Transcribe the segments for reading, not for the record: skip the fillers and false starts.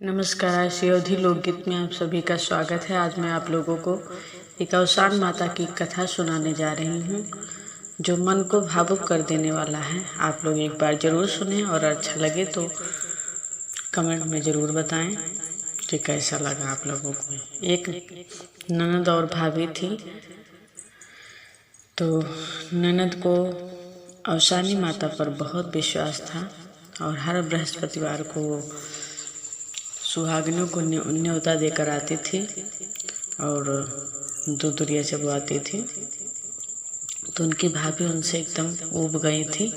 नमस्कार। शिवधी लोकगीत में आप सभी का स्वागत है। आज मैं आप लोगों को एक अवसान माता की कथा सुनाने जा रही हूँ जो मन को भावुक कर देने वाला है। आप लोग एक बार ज़रूर सुने और अच्छा लगे तो कमेंट में ज़रूर बताएं कि कैसा लगा आप लोगों को। एक ननद और भाभी थी। तो ननद को अवसानी माता पर बहुत विश्वास था और हर बृहस्पतिवार को वो सुहागिनों को न्योता देकर आती थी और दूधिया चबवाती थी। तो उनकी भाभी उनसे एकदम ऊब गई थी।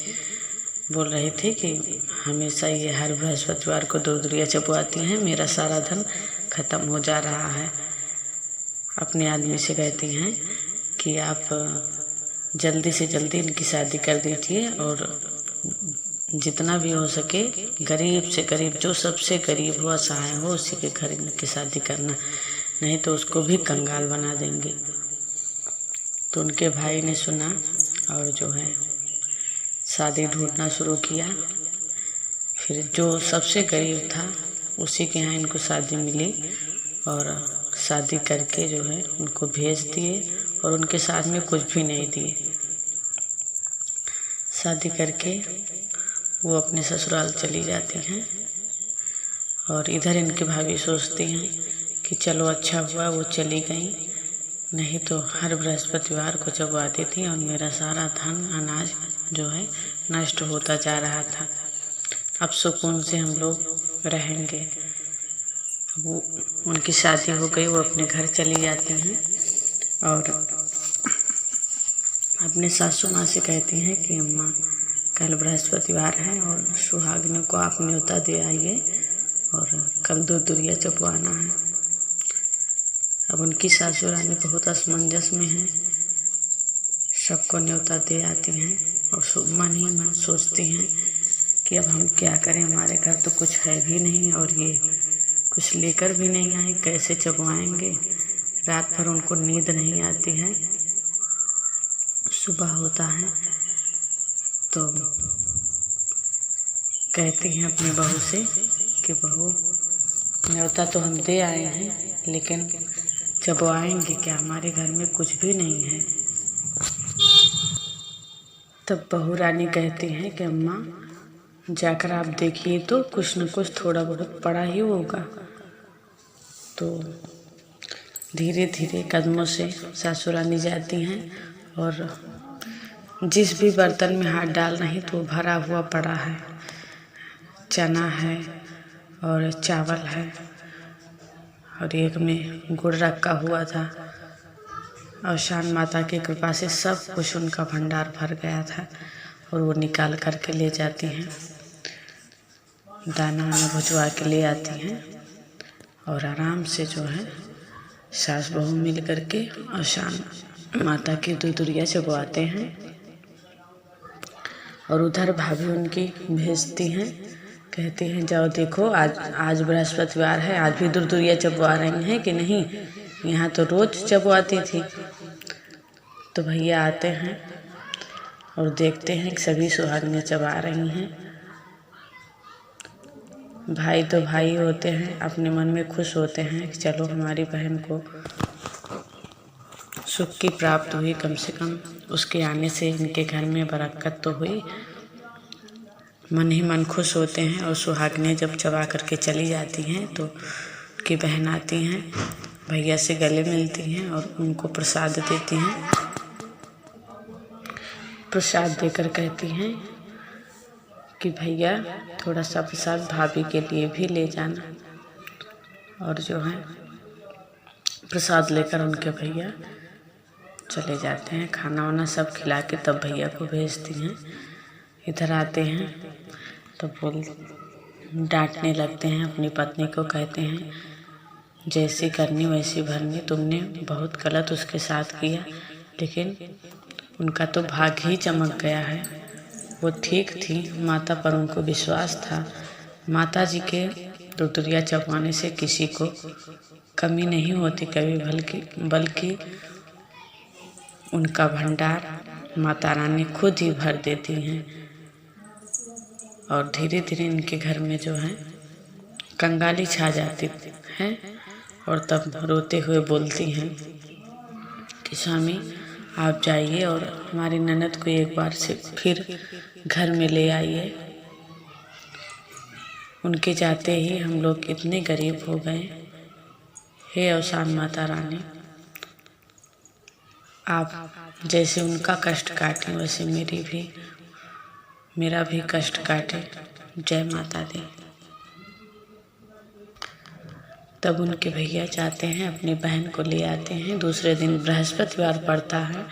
बोल रही थी कि हमेशा ये हर बृहस्पतिवार को दूधिया चबवाती हैं, मेरा सारा धन खत्म हो जा रहा है। अपने आदमी से कहती हैं कि आप जल्दी से जल्दी इनकी शादी कर दीजिए और जितना भी हो सके गरीब से गरीब, जो सबसे गरीब हो, असहाय हो, उसी के घर इनकी शादी करना, नहीं तो उसको भी कंगाल बना देंगे। तो उनके भाई ने सुना और जो है शादी ढूंढना शुरू किया। फिर जो सबसे गरीब था उसी के यहाँ इनको शादी मिली और शादी करके जो है उनको भेज दिए और उनके साथ में कुछ भी नहीं दिए। शादी करके वो अपने ससुराल चली जाती हैं और इधर इनकी भाभी सोचती हैं कि चलो अच्छा हुआ वो चली गई, नहीं तो हर बृहस्पतिवार को जब आती थी और मेरा सारा धन अनाज जो है नष्ट होता जा रहा था। अब सुकून से हम लोग रहेंगे। वो उनकी शादी हो गई, वो अपने घर चली जाती हैं और अपने सासू माँ से कहती हैं कि अम्मा कल बृहस्पतिवार है और सुहागिनों को आप न्योता दे आइए और कल दूधिया चबवाना है। अब उनकी सासू रानी बहुत असमंजस में है, सबको न्योता दे आती हैं और मन ही मन सोचती हैं कि अब हम क्या करें, हमारे घर तो कुछ है भी नहीं और ये कुछ लेकर भी नहीं आए, कैसे चबवाएंगे। रात भर उनको नींद नहीं आती है। सुबह होता है तो कहती हैं अपनी बहू से कि बहू न्योता तो हम दे आए हैं, लेकिन चबवाएंगे क्या, हमारे घर में कुछ भी नहीं है। तब बहू रानी कहती हैं कि अम्मा जाकर आप देखिए तो कुछ न कुछ थोड़ा बहुत पड़ा ही होगा। तो धीरे धीरे कदमों से सासू रानी जाती हैं और जिस भी बर्तन में हाथ डाल रही तो भरा हुआ पड़ा है, चना है और चावल है और एक में गुड़ रखा हुआ था। अवसान माता की कृपा से सब कुछ उनका भंडार भर गया था और वो निकाल करके ले जाती हैं, दाना वाना भुजवा के ले आती हैं और आराम से जो है सास बहू मिल करके अवसान माता की दूधिया चबवाते हैं। और उधर भाभी उनकी भेजती हैं, कहती हैं जाओ देखो आज बृहस्पतिवार है, आज भी दूधिया चबवा रही हैं कि नहीं, यहाँ तो रोज़ चबवाती थी। तो भैया आते हैं और देखते हैं कि सभी सुहागिनें चबा रही हैं। भाई तो भाई होते हैं, अपने मन में खुश होते हैं कि चलो हमारी बहन को सुख की प्राप्त हुई, कम से कम उसके आने से इनके घर में बरकत तो हुई। मन ही मन खुश होते हैं और सुहागिनें जब चबा करके चली जाती हैं तो उनकी बहन आती हैं, भैया से गले मिलती हैं और उनको प्रसाद देती हैं। प्रसाद देकर कहती हैं कि भैया थोड़ा सा प्रसाद भाभी के लिए भी ले जाना। और जो है प्रसाद लेकर उनके भैया चले जाते हैं। खाना वाना सब खिला के तब भैया को भेजती हैं। इधर आते हैं तो डांटने लगते हैं अपनी पत्नी को, कहते हैं जैसी करनी वैसी भरनी, तुमने बहुत गलत उसके साथ किया, लेकिन उनका तो भाग्य ही चमक गया है। वो ठीक थी, माता पर उनको विश्वास था। माता जी के दूधिया चबवाने से किसी को कमी नहीं होती कभी, बल्कि उनका भंडार माता रानी खुद ही भर देती हैं। और धीरे धीरे इनके घर में जो है कंगाली छा जाती है और तब रोते हुए बोलती हैं कि स्वामी आप जाइए और हमारी ननद को एक बार से फिर घर में ले आइए। उनके जाते ही हम लोग इतने गरीब हो गए। हे अवसान माता रानी, आप जैसे उनका कष्ट काटे वैसे मेरा भी कष्ट काटे। जय माता दी। तब उनके भैया जाते हैं, अपनी बहन को ले आते हैं। दूसरे दिन बृहस्पतिवार पड़ता है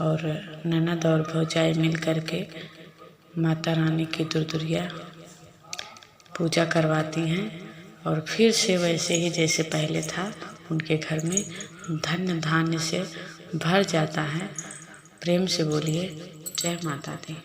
और ननद और भौजाई मिल करके माता रानी की दुर्दुरिया पूजा करवाती हैं और फिर से वैसे ही जैसे पहले था उनके घर में धन धान्य से भर जाता है। प्रेम से बोलिए जय माता दी।